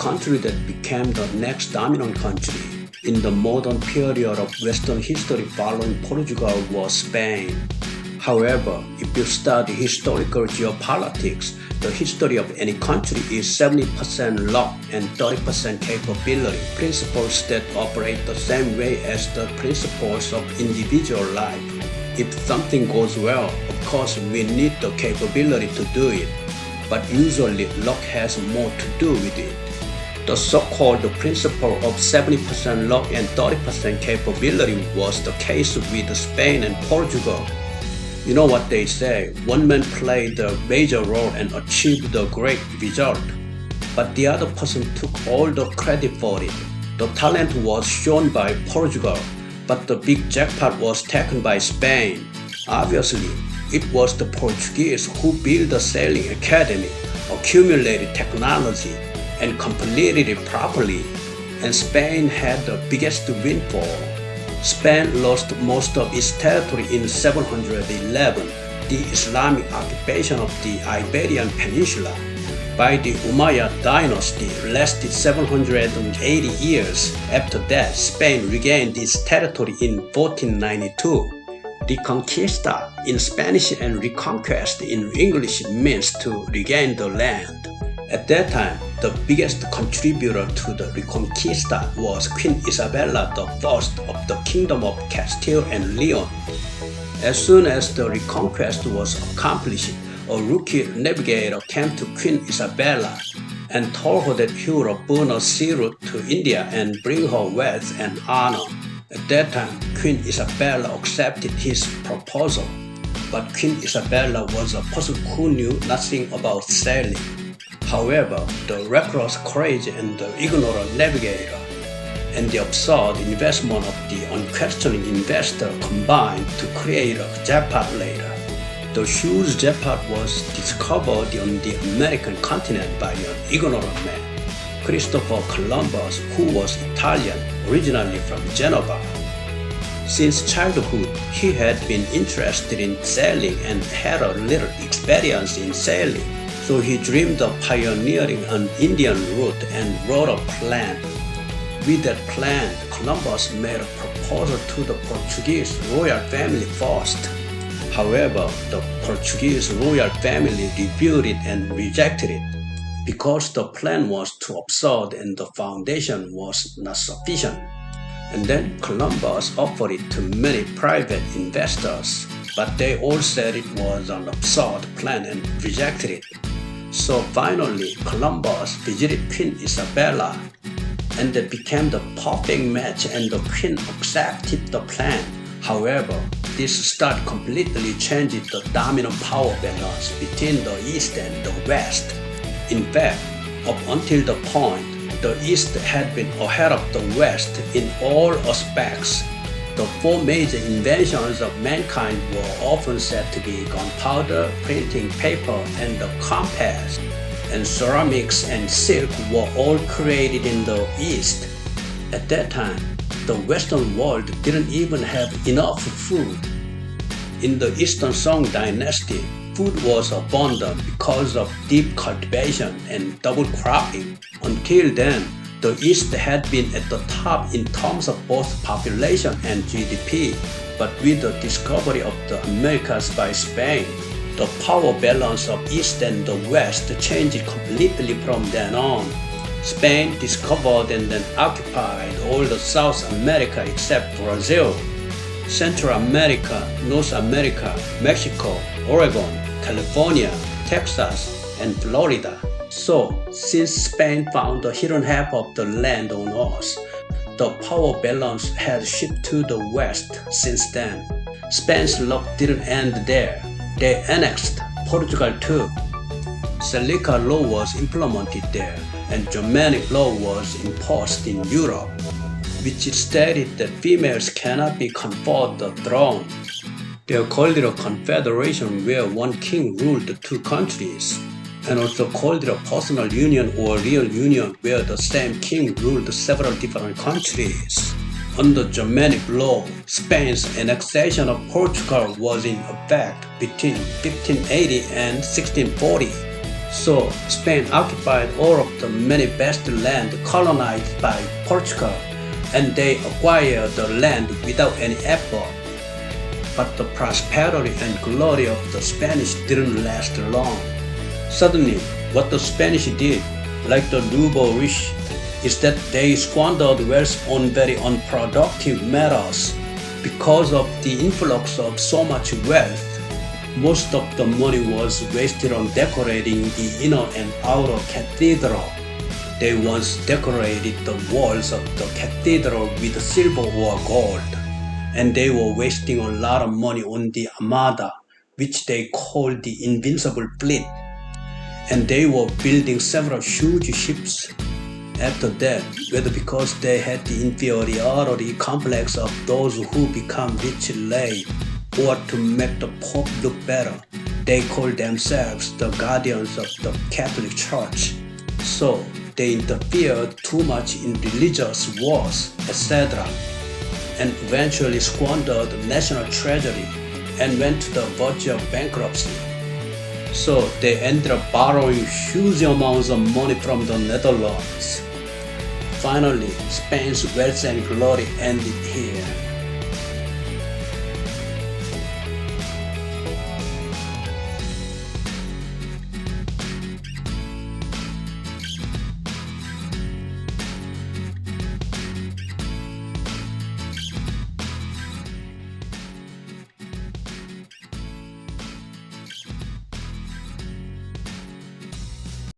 country that became the next dominant country in the modern period of Western history following Portugal was Spain. However, if you study historical geopolitics, the history of any country is 70% luck and 30% capability, principles that operate the same way as the principles of individual life. If something goes well, of course we need the capability to do it, but usually luck has more to do with it. The so-called principle of 70% luck and 30% capability was the case with Spain and Portugal. You know what they say, one man played the major role and achieved the great result, but the other person took all the credit for it. The talent was shown by Portugal, but the big jackpot was taken by Spain. Obviously, it was the Portuguese who built the sailing academy, accumulated technology, and completed it properly, and Spain had the biggest windfall. Spain lost most of its territory in 711, the Islamic occupation of the Iberian Peninsula, by the Umayyad dynasty lasted 780 years. After that, Spain regained its territory in 1492. Reconquista in Spanish and reconquest in English means to regain the land. At that time, the biggest contributor to the Reconquista was Queen Isabella I of the Kingdom of Castile and Leon. As soon as the reconquest was accomplished, a rookie navigator came to Queen Isabella and told her that he would burn a sea route to India and bring her wealth and honor. At that time, Queen Isabella accepted his proposal, but Queen Isabella was a person who knew nothing about sailing. However, the reckless courage and the ignorant navigator and the absurd investment of the unquestioning investor combined to create a jackpot later. The huge jackpot was discovered on the American continent by an ignorant man, Christopher Columbus, who was Italian, originally from Genova. Since childhood, he had been interested in sailing and had a little experience in sailing, so he dreamed of pioneering an Indian route and wrote a plan. With that plan, Columbus made a proposal to the Portuguese royal family first. However, the Portuguese royal family reviewed it and rejected it because the plan was too absurd and the foundation was not sufficient. And then Columbus offered it to many private investors, but they all said it was an absurd plan and rejected it. So finally, Columbus visited Queen Isabella, and they became the perfect match and the queen accepted the plan. However, this start completely changed the dominant power balance between the East and the West. In fact, up until the point, the East had been ahead of the West in all aspects. The four major inventions of mankind were often said to be gunpowder, printing paper, and the compass. And ceramics and silk were all created in the East. At that time, the Western world didn't even have enough food. In the Eastern Song dynasty, food was abundant because of deep cultivation and double cropping. Until then, the East had been at the top in terms of both population and GDP, but with the discovery of the Americas by Spain, the power balance of East and the West changed completely from then on. Spain discovered and then occupied all the South America except Brazil, Central America, North America, Mexico, Oregon, California, Texas, and Florida. So, since Spain found the hidden half of the land on Earth, the power balance had shifted to the West since then. Spain's luck didn't end there. They annexed Portugal too. Salica law was implemented there, and Germanic law was imposed in Europe, which stated that females cannot be conferred the throne. They called it a confederation where one king ruled the two countries, and also called it a personal union or real union where the same king ruled several different countries. Under Germanic law, Spain's annexation of Portugal was in effect between 1580 and 1640. So Spain occupied all of the many vast land colonized by Portugal, and they acquired the land without any effort. But the prosperity and glory of the Spanish didn't last long. Suddenly, what the Spanish did, like the nouveau riche, is that they squandered wealth on very unproductive matters. Because of the influx of so much wealth, most of the money was wasted on decorating the inner and outer cathedral. They once decorated the walls of the cathedral with silver or gold, and they were wasting a lot of money on the armada, which they called the Invincible Fleet, and they were building several huge ships. After that, whether because they had the inferiority complex of those who become rich late, or to make the Pope look better, they called themselves the guardians of the Catholic Church. So they interfered too much in religious wars, etc., and eventually squandered the national treasury and went to the verge of bankruptcy. So they ended up borrowing huge amounts of money from the Netherlands. Finally, Spain's wealth and glory ended here.